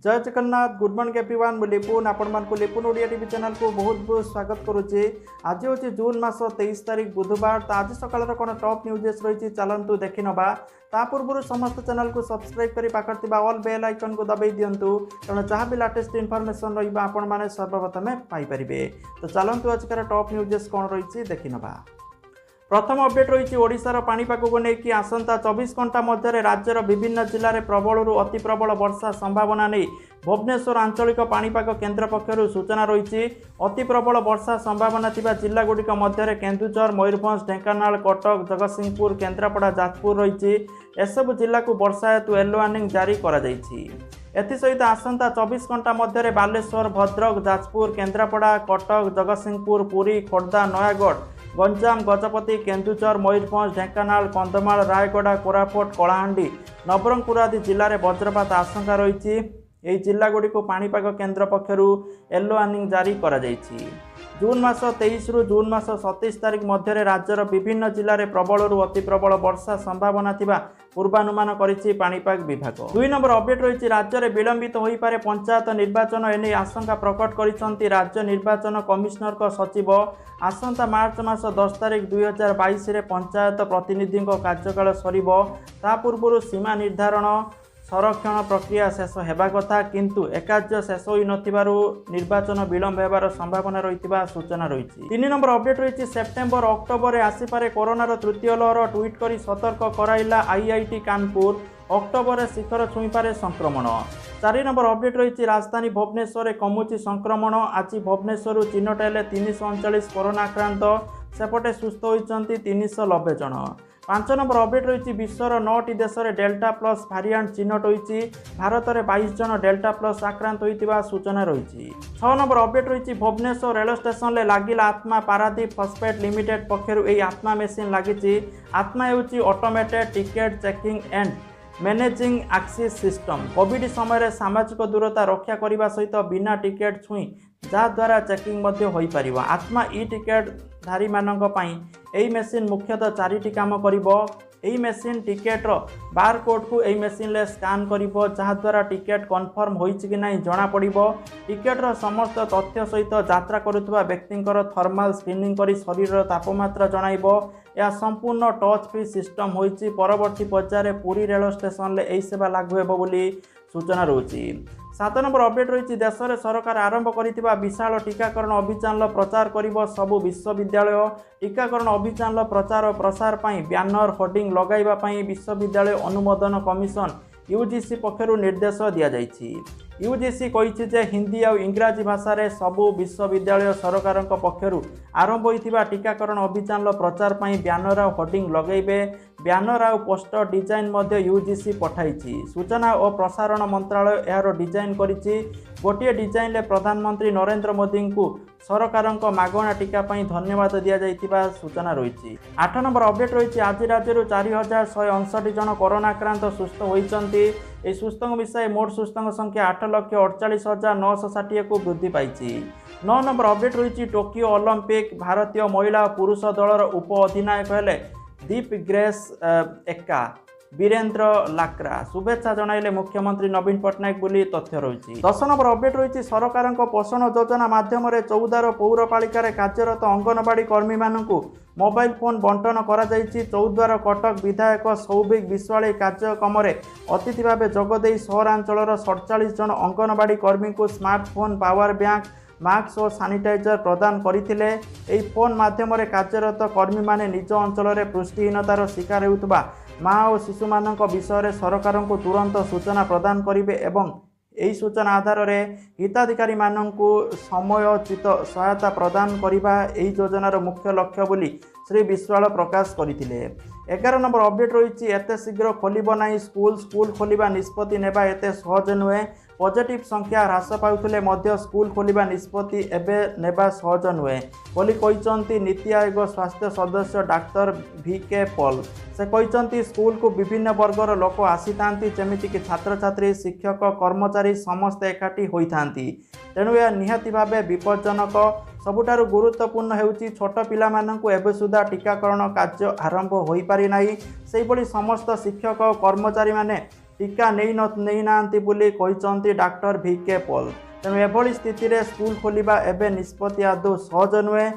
जय Jagannath good morning everyone मु लिपुन आपण को लिपुन ओडिया टीवी चैनल को बहुत बहुत स्वागत करुचे। आज हूँ जून मास 23 तारीख बुधवार। तो आज सकाल कौन टॉप न्यूजेस रही चलतु देखि नवा। ता पूर्व समस्त चैनल को सब्सक्राइब करी पाखर ऑल बेल आइकन को दबाई दिंतु तेणु जहाँ भी लेटेस्ट इनफॉरमेशन रही आपण मैंने सर्वप्रथमे पाइपर। तो चलतु आजकार टॉप न्यूजेस कौन रही देखि नवा। प्रथम अपडेट रही ओडिशार पाणीपाग को लेकिन आसंता 24 घंटा मध्य राज्यर विभिन्न जिले में प्रबल अति प्रबल वर्षा संभावना नहीं भुवनेश्वर आंचलिक पाणीपाग केन्द्र पक्षर सूचना रही। अति प्रबल वर्षा संभावना थिबा जिलागुड़िक मध्य केन्दुझर मयूरभंज ढेंकानाल कटक जगतसिंहपुर केन्द्रापड़ा जाजपुर रही। एसबू जिला को वर्षा हेतु येलो वार्निंग जारी एसत आसंता 24 घंटा मध्य बालेश्वर भद्रक जाजपुर केन्द्रापड़ा कटक जगतसिंहपुर पुरी खोर्धा नयागढ़ गंजाम गजपति केन्दुझर मयूरभंज ढेंकानाल कंधमाल रायगड़ा कोरापुट कलाहांडी नवरंगपुर आदि जिले में वज्रपात आशंका रही। यह जिलागुड़ी को पाणीपाग केन्द्र पक्षर येलो वार्निंग जारी जून मास 23 रु जून मास 27 तारीख मध्य राज्यर विभिन्न जिले में प्रबल अति प्रबल वर्षा संभावना थिबा पूर्वानुमान करिछि पाणीपाग विभाग। 2 नंबर अपडेट रही राज्य में विलंबित हो पारे पंचायत निर्वाचन एने आशंका प्रकट करिसंती राज्य निर्वाचन कमिशनर का सचिव। आसंता मार्च मास 10 तारीख 2022 रे पंचायत प्रतिनिधि कार्यकाल सरिबो। ता पूर्व सीमा निर्धारण संरक्षण प्रक्रिया शेष होगा कथा किंतु एकाज्य शेष हो निर्वाचन विलंब होबार संभावना रही सूचना रही। 3 नंबर अपडेट रही सेप्टेम्बर अक्टोबर आसीपारे कोरोनार तृतीय लहर ट्वीट कर सतर्क कराइला आईआईटी कानपुर। अक्टोबर शिखर छुईपारे संक्रमण। 4 नंबर अपडेट रही राजधानी भुवनेश्वर कमुची संक्रमण। आज भुवनेश्वर चिन्हट हेले 339 कोरोना आक्रांत सेपटे सुस्थ होती 390 जन। 5 नंबर अपडेट रही विश्वर 9टी देश में डेल्टा प्लस भारिएंट चिन्हट होती भारत में 22 जन डेल्टा प्लस आक्रांत होता सूचना रही। 6 नंबर अपडेट रही भुवनेश्वर रेल स्टेशन में लगिला आत्मा पारादीप फॉस्फेट लिमिटेड पक्षर यह आत्मा मेसीन लगी। आत्मा होची automated ticket checking and managing access system. Covid समय सामाजिक दूरता रक्षा करने सहित बिना टिकेट छुई जहाद्वारा चेकिंग हो पार। आत्मा ई टिकेट धारी यही मेसीन मुख्यतः 4टी काम करिबो। यही मेसीन टिकेटर बार कोड को यही मेसीन ले स्कान करिबो जहाद्वारा टिकेट कन्फर्म होइछि कि नहीं जना पड़िबो। टिकेटर समस्त तथ्य सहित यात्रा करुवा व्यक्तिंकर थर्माल स्क्रीनिंग करी शरीर तापमात्रा जणाइबो। यह संपूर्ण टच फ्री सिस्टम होइछि। परवर्ती पर्यायर पुरी रेल स्टेशन यही सेवा लागू हेबो बोली सूचना रही। 7 नंबर अपडेट रही देश में सरकार आरंभ करिथिबा विशाल टीकाकरण अभियान प्रचार करिबो सबु विश्वविद्यालय। टीकाकरण अभियान प्रचार और प्रसार पई ब्यानर होर्डिंग लगाइबा पई विश्वविद्यालय अनुमोदन कमिशन यूजीसी पक्षर निर्देश दिया जाइछि। यूजीसी कही जे हिंदी और इंग्राजी भाषा रे सबु विश्वविद्यालय सरकार पक्षर आरंभ होइथिबा टीकाकरण अभियान प्रचार पई ब्यानर और होर्डिंग लगेबे। ब्यानर और पोस्टर डिजाइन मध्य यूजीसी पठाइछि। सूचना और प्रसारण मंत्रालय यार डिजाइन करिछि। गोटे डिजाइन ले प्रधानमंत्री नरेंद्र मोदी को सरकार मागणा टीका पई धन्यवाद दिया जाइथिबा सूचना रही। 8 नंबर अपडेट रही आज राज्य 4159 जन कोरोना आक्रांत सुस्थ होइचंती। ए सुस्थों मिसाई मोट सुस्थों संख्या 8,48,960 को वृद्धि पाई। 9 नंबर अपडेट रही टोकियो ओलंपिक भारतीय महिला और पुरुष दलर उप अधिनायक हेले दीप ग्रेस एक्का वीरेंद्र लाक्रा। शुभेच्छा जणाइले मुख्यमंत्री नवीन पट्टनायक बोली तथ्य रही। 10 नंबर अपडेट रही सरकार पोषण योजना माध्यम चौदार पौरपालिकार कार्यरत अंगनवाड़ी कर्मी मानू मोबाइल फोन बंटन करा जाइछि। चौद्वार कटक विधायक सौभिक विश्वाल कार्यक्रम अतिथि भाव जोगदे सहरांचल 47 जन अंगनवाड़ी कर्मी को स्मार्टफोन पावर बैंक मास्क और सानिटाइजर प्रदान करथिले। एही फोन माध्यम कार्यरत कर्मी माने निज अंचल में पुष्टिहीनतार शिकार होउतबा माँ और शिशु मानक विषय सरकार को तुरंत सूचना प्रदान करेंगे एवं यही सूचना आधार में हिताधिकारी मानू समयोचित सहायता प्रदान करने यही योजनार मुख्य लक्ष्य बोली श्री विश्वाल प्रकाश करथिले। 11 नंबर अपडेट रही एते शीघ्र खोलिबो नाही स्कूल खोलिबा निष्पत्ति नेबा एते सहज नुहे। पॉजिटिव संख्या ह्रास पाउथिले मध्य स्कूल खोलिबा निष्पत्ति एबे नेबा सहज नुहे बोली कहिसंती नीति आयोग स्वास्थ्य सदस्य डाक्टर VK पॉल। से कहिसंती स्कूल को विभिन्न वर्गर लोक आसीथांती जेमिति कि छात्र छात्री शिक्षक कर्मचारी समस्त एकाठी होइथांती। तेणु यह निहाती भावे विपज्जनक। सबुठारु गुरुत्वपूर्ण हेउची छोट पिला माननकु एबे सुधा टीकाकरण कार्य आरंभ होई पारि नाही। सेही बोली समस्त शिक्षक और कर्मचारी माने टीका नहीं नांती बोली कहिसंती डॉक्टर VK पॉल। तेणु एभली स्थिति रे स्कूल खोलिबा एबे निष्पत्ति आदौ सहज नुहे।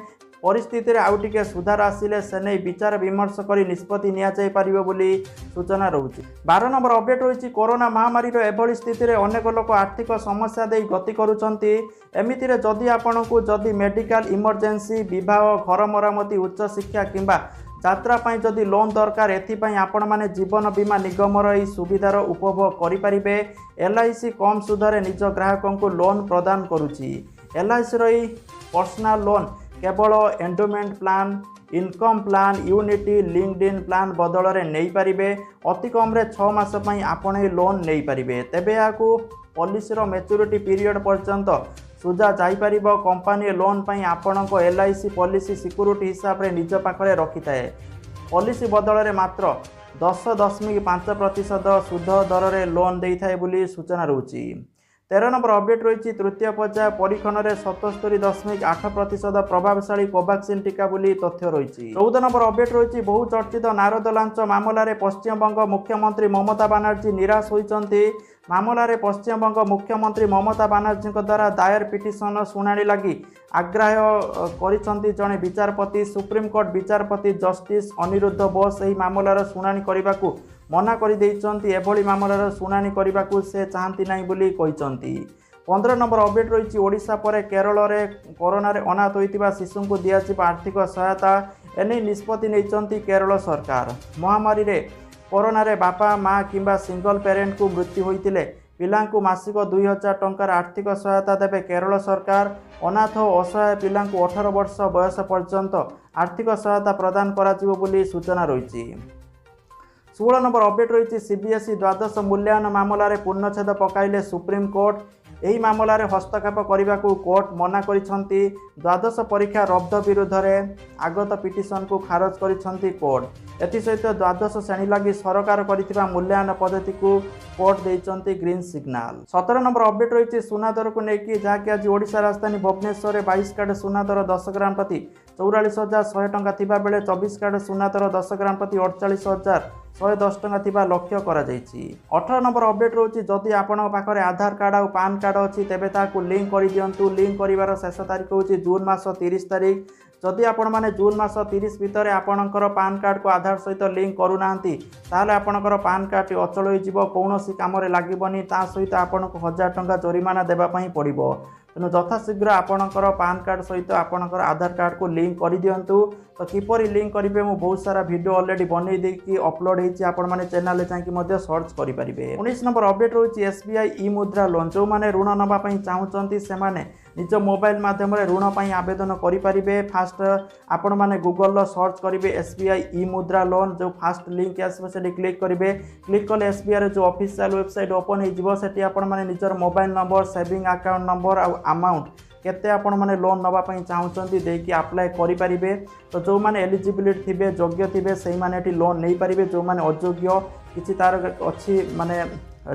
परिस्थिति रे आउ टिके सुधार आसिले से नहीं विचार विमर्श करी निष्पत्ति निया जाई पारिबो बोली सूचना रहुछि। 12 नंबर अपडेट रहिछि कोरोना महामारी रो एभली स्थिति रे अनेक लोक आर्थिक समस्या देई गति करूछंती। एमिति रे जदि आपनकु जदि मेडिकल इमरजेंसी विवाह घर मरामती उच्च शिक्षा किंबा यात्रा पाई जदि लोन दरकार एथिपाई आपण माने जीवन बीमा निगम रही सुविधार उपभोग करिपारिबे। LIC कम सुधरे निज ग्राहकों को लोन प्रदान करुछि। LIC रही पर्सनल लोन केवल endowment plan income plan unity linked in plan बदल रे नहीं पारिबे। अति कम रे 6 मास पई आपण ए लोन नहीं पारिबे। तेबे याकू पॉलिसी रो मैच्योरिटी पीरियड पर्यंत सुझा जाई पारिबो। कंपनी लोन पई आपणको LIC पॉलिसी सिक्योरिटी हिसाब रे निज पाखरे रखि थाए। पॉलिसी बदल रे मात्र 10.5% सुध दर रे लोन देई थाए बोली सूचना रहउछि। 13 नंबर अपडेट रही तृतीय पर्याय परीक्षण में 77.8% प्रभावशाली कोवैक्सीन टीका बोली तथ्य रही। 14 नंबर अपडेट रही बहुचर्चित नारद लांच मामलें पश्चिमबंग मुख्यमंत्री ममता बानार्जी निराश होती। मामलें पश्चिमबंग मुख्यमंत्री ममता बानार्जी द्वारा दायर पिटिशन शुणाणी लगी आग्रह करिसेंती जड़े विचारपति। सुप्रीमकोर्ट विचारपति जस्टिस अनिरुद्ध बोस यह मामलार शुणाणी करने को मना कर एभली मामलार शुणाणी करने को से चाहती नहीं बोली कहिसेंती। 15 नंबर अपडेट रही ओडिशा पर केरल में कोरोना रे अनाथ होइतिबा शिशु को दिया आर्थिक सहायता एने निष्पत्ति नहीं केरल सरकार। महामारी रे कोरोना रे बापा माँ किंबा सिंगल पेरेंट को मृत्यु होइतिले पिला मासिक 2000 टंकार आर्थिक सहायता देवे केरल सरकार। अनाथ और असहाय पिला 18 वर्ष बयस पर्यंत आर्थिक सहायता प्रदान कराजिबो बोली सूचना रही। 16 नंबर अपडेट रही CBSE द्वादश मूल्यांकन मामलें पूर्णछेद पकाइले सुप्रीमकोर्ट। यही मामलें हस्तक्षेप करने को कोर्ट मना करिसेंती। द्वादश परीक्षा रद्द विरुद्ध में आगत पिटिशन को खारज करिसेंती कोर्ट। एसहित द्वादश श्रेणी लगी सरकार करिथिबा मूल्यांकन पद्धति को कोर्ट देइचंती ग्रीन सिग्नाल। 17 नंबर अपडेट रही सुना दर को लेकिन जहाँकि आज ओडिशा राजधानी भुवनेश्वर में 22 कैरेट सुना दर 10 ग्राम प्रति 44,100 टंका थिबा बेले 24 कैरेट सुना दर 10 ग्राम प्रति 48,110 टंका थिबा लक्ष्य करा जायछि। 18 नंबर अपडेट रोची जदि आपण पाखरे आधार कार्ड और पान कार्ड अछि तेबे ताकू लिंक करि दियंतु। लिंक करिवार शेष तारीख होछि जून मास 30 तारीख। जदि आपण माने जून मास 30 भितर आपणकर पान कार्ड को आधार सहित लिंक करू नांती ताले आपणकर पान कार्ड अचल होई जिवो कोनोसी काम रे लागिबनी। ता सहित आपणको 1000 टंका जरिमाना देबा पई पड़िबो। तेणु यथाशीघ्र आपणकर पान कार्ड सहित आपणकर आधार कार्ड को लिंक कर दिंतु। तो किपरि लिंक करेंगे मुझे बहुत सारा वीडियो ऑलरेडी बनई देकी अपलोड होती आपण चैनल चाहिए सर्च करेंगे। 19 नंबर अपडेट रही SBI ई मुद्रा लोन जो मैंने ऋण नापी चाहूँगी से निज मोबाइल माध्यम ऋण पर आवेदन करेंगे। फास्ट आपण मैंने गूगल सर्च करेंगे SBI ई मुद्रा लोन जो फास्ट लिंक आसो से क्लिक करेंगे। क्लिक कले SBI जो ऑफिशियल वेबसाइट ओपन होती आपण मैंने निजर mobile number saving account number और अमाउंट केते आपण माने लोन नबा पई चाहूचंती देकी अप्लाई करि परिबे। तो जो माने एलिजिबिलिटी थिबे योग्य थिबे सेही माने एटी लोन नै परिबे। जो माने अयोग्य किछि तार अछि माने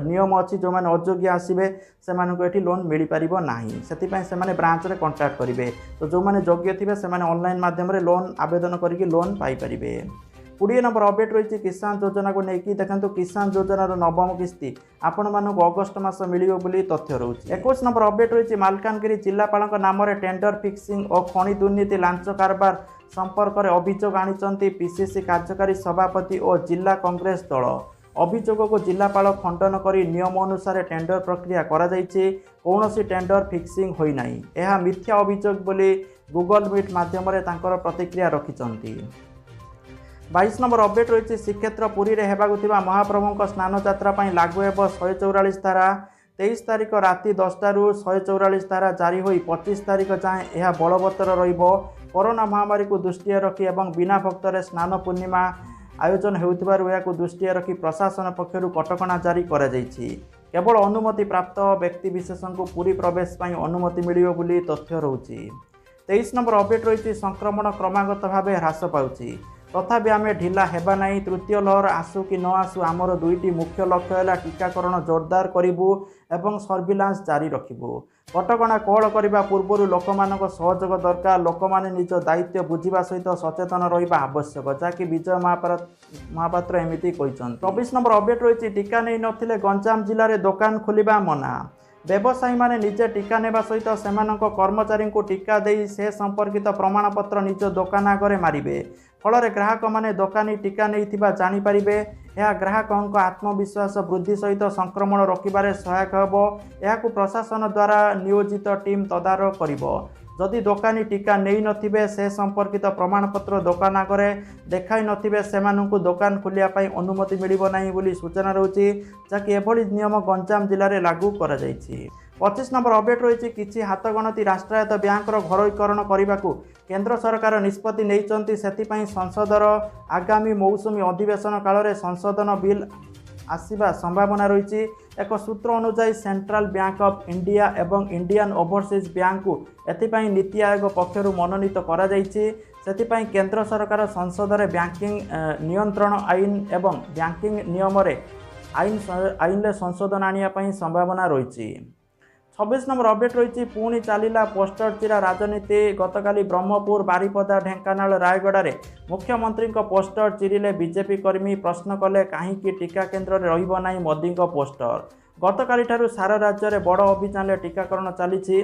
नियम अछि जो माने अयोग्य आसीबे से माने को एटी लोन मिली परिबो नाही। सेति पई से माने ब्रांच रे कांटेक्ट करिवे। तो जो माने योग्य थिबे से माने ऑनलाइन माध्यम रे लोन आवेदन करिके लोन पाई परिबे। 20 नंबर अपडेट रही किसान योजना को लेकिन देखो किसान योजनार नवम किस्ती आपण मानक अगस्ट मास मिलिबो बोली तथ्य रही। 21 नंबर अपडेट रही मालकानगिरी जिलापाल नाम टेंडर फिक्सिंग और खनि दुर्नीति लांच कारबार संपर्क में अभियोग आनी PCC कार्यकारी सभापति और जिला कांग्रेस दल। अभियोग को जिलापाल खंडन कर नियम अनुसार टेंडर प्रक्रिया करा जायछि। कौनसी टेंडर फिक्सिंग होई नाही। यह मिथ्या अभियोग बोली गूगल मीट माध्यम प्रतिक्रिया रखिछंती। 22 नंबर अपडेट रही श्रीक्षेत्र पुरी में होगा महाप्रभु स्नान यात्रा लागू हे 144 धारा। 23 तारीख राति 10 रु 144 धारा जारी हो 25 तारीख जाए यह बलवत्तर रहिबो। कोरोना महामारी को दृष्टि रखी एवं बिना भक्तरे स्नान पूर्णिमा आयोजन होउथिबारु याकु दृष्टि रखी प्रशासन पक्षरु कटकणा जारी करा जायछि। केवल अनुमति प्राप्त व्यक्ति विशेषण को पुरी प्रवेश पई अनुमति मिलिबो बोली तथ्य रहउछि। 23 नंबर अपडेट रही संक्रमण क्रमागत भाव ह्रास पाउछि। तथापि आम ढिला हेबा नहीं। तृतीय लहर आसू कि न आसू आमर दुईटी मुख्य लक्ष्य है टीकाकरण जोरदार करूँ एवं सर्विलांस जारी रखू। कटकणा कोहल करने पूर्व लोक सहयोग दरकार। लोक मैंने निज दायित्व बुझा सहित सचेतन रहा आवश्यक जहाँकि विजय महापात्र एमती कहते। 24 नंबर अपडेट रही टीका नहीं नथिले गंजाम जिले में दुकान खोलिबा मना। व्यवसायी माने निजे टीका नेबा सहित सेमानक कर्मचारी को टीका देई से संपर्कित प्रमाणपत्र निज दुकान आगे मारिबे। फल ग्राहक माने दुकानी टीका नहीं जानीपारे। यह ग्राहकों आत्मविश्वास वृद्धि सहित संक्रमण रोकबार सहायक होब। यह प्रशासन द्वारा नियोजित टीम तदारख करिबो। जदि दुकानी टीका नहीं नथिबे से संपर्कित प्रमाणपत्र दुकान आगे देखाई नथिबे सेमानंकु दुकान खोलिया अनुमति मिलिबो नाही बोली सूचना रहुछि जहाँकि एभली नियम गंजाम जिले में लागू करा जायछि। 25 नंबर अपडेट रही किछि हाथगणती राष्ट्रायत्त बैंकर घरोईकरण करने को केंद्र सरकार निष्पत्ति नहीं। से संसदर आगामी मौसुमी अधिवेशन काल में संशोधन बिल आसवा संभावना रही। एक सूत्र अनुसार सेंट्रल बैंक ऑफ इंडिया एवं इंडियन ओवरसीज बैंक को एथिपाई नीति आयोग पक्षर मनोनीत करा जायछि। सेथिपाई केंद्र सरकार संसद में बैंकिंग नियंत्रण आईन एवं बैंकिंग नियम आईन संशोधन आने संभावना रही। 26 नंबर अपडेट रही पुणी चलिला पोस्टर चिरा राजनीति। गतकाली ब्रह्मपुर बारिपदा ढेंकानाल रायगड़ा रे मुख्यमंत्री पोस्टर चिरिले बीजेपी कर्मी प्रश्न कले कहीं टीका केन्द्र में रहिबो नाही मोदी पोस्टर। गतकाली ठारू सारा राज्य में बड़ अभियान टीकाकरण चली।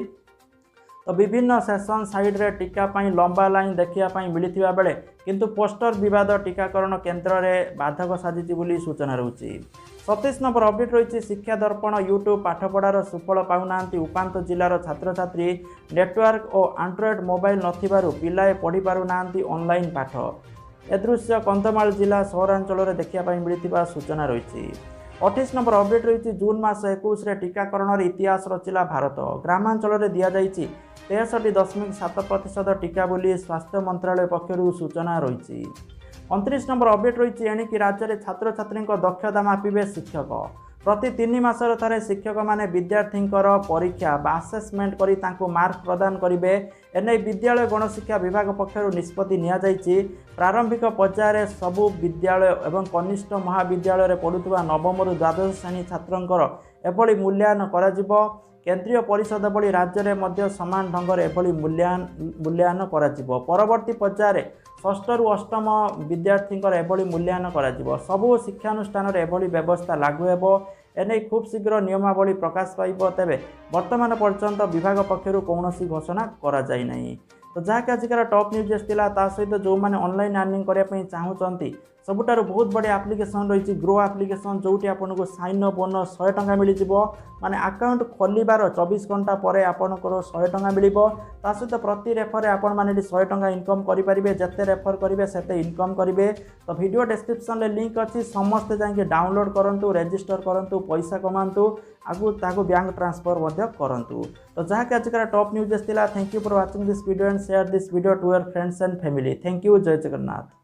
तो विभिन्न सेसन साइड रे टीका पाई लंबा लाइन देखा मिलता बेले किंतु पोस्टर विवाद टीकाकरण केन्द्र में बाधक साजिची बोली सूचना रही। 27 नंबर अपडेट रही शिक्षा दर्पण यूट्यूब पाठपढ़ार सुफल पाऊना उपात जिलार छात्र छात्री नेटवर्क और आंड्रॉइड मोबाइल नथिबारु पिलाए पढ़ी पारुना ऑनलाइन पाठ। एदृश्य कंधमाल जिला सहरांचल में देखा मिलता सूचना रही। 28 नंबर अपडेट रही जून मास 21 टीकाकरण इतिहास रचिला भारत। ग्रामांचल में दि जाइए 63.7% टीका बोली स्वास्थ्य मंत्रालय पक्षर सूचना रही। 29 नंबर अपडेट रही एणिकी राज्य में छात्र छात्री दक्षता मापिबे शिक्षक। प्रति 3 मासर थे शिक्षक माने विद्यार्थी परीक्षा आसेसमेंट करी तांको मार्क प्रदान करेंगे। एने विद्यालय गणशिक्षा विभाग पक्षर निष्पत्ति नियाଯାଇଛି। प्रारंभिक पर्यायर सबु विद्यालय एवं कनिष्ठ महाविद्यालय पढ़ुवा नवम रु द्वादश श्रेणी छात्रंकर एभली मूल्यांकन कराजिबो। केंद्रीय परिषद भली राज्य में मध्य समान ढंग से एभली मूल्यांकन कराजिबो। परवर्ती पर्यायर षष्ठ रु अष्टम विद्यार्थी एभली मूल्यांकन कराजिबो। सबु शिक्षानुष्ठान एभली व्यवस्था लागू हेबो। एने खूब शीघ्र नियमावली प्रकाश पाइब। तेबे वर्तमान पर्यंत विभाग पक्षर कौनसी घोषणा करा जाय नाही। तो जहाँकि आजिकार टॉप न्यूज आसाला ता सहित जो मैंने ऑनलाइन अर्निंग करने चाहूँगी सबुठार बहुत बड़ी एप्लिकेशन रही ग्रो एप्लिकेशन जोटी आपको साइन अप बोनस 100 टंका मिल माने अकाउंट खोलिबार 24 घंटा पर आपंकर 100 टंका मिल। ता सहित प्रति रेफर आपण मैंने 100 टंका इनकम करेंगे। जिते रेफर करेंगे सेते इनकम करेंगे। तो वीडियो डिस्क्रिप्शन में लिंक अच्छी समस्ते जाकि डाउनलोड करूँ रजिस्टर करूँ पैसा कमातु आगु ताकू बैंक ट्रांसफर करूँ। तो जहाँकि आजिकार टॉप न्यूज आसाला। Thank you for watching this video and share this video to your friends and family. Thank you. जय जगन्नाथ।